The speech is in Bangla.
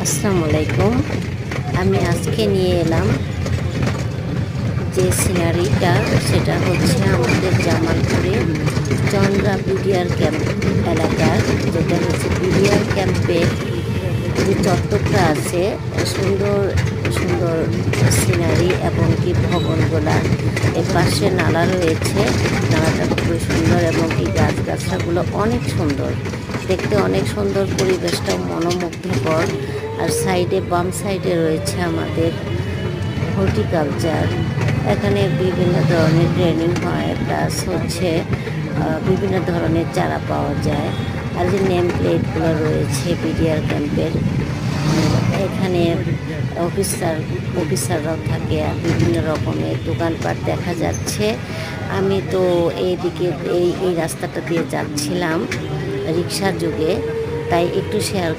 আসসালামু আলাইকুম। আমি আজকে নিয়ে এলাম যে সিনারিটা, সেটা হচ্ছে আমাদের জামালপুরে চন্দ্রা বিডিআর ক্যাম্প এলাকার, যেটা হচ্ছে বিডিআর ক্যাম্পের যে চত্বরটা আছে, সুন্দর সুন্দর সিনারি এবং কি ভবনগুলা, এর পাশে নালা রয়েছে। নালাটা খুবই সুন্দর এবং কি গাছগাছরাগুলো অনেক সুন্দর, দেখতে অনেক সুন্দর, পরিবেশটাও মনোমুগ্ধকর। আর সাইডে, বাম সাইডে রয়েছে আমাদের হর্টিকালচার। এখানে বিভিন্ন ধরনের ট্রেনিং হয়, প্লাস হচ্ছে বিভিন্ন ধরনের চারা পাওয়া যায়। আর যে নেম প্লেটগুলো রয়েছে বিডিআর ক্যাম্পের, এখানে অফিসাররাও থাকে। আর বিভিন্ন রকমের দোকানপাট দেখা যাচ্ছে। আমি তো এইদিকে এই রাস্তাটা দিয়ে যাচ্ছিলাম রিক্সার যুগে, তাই একটু শেয়ার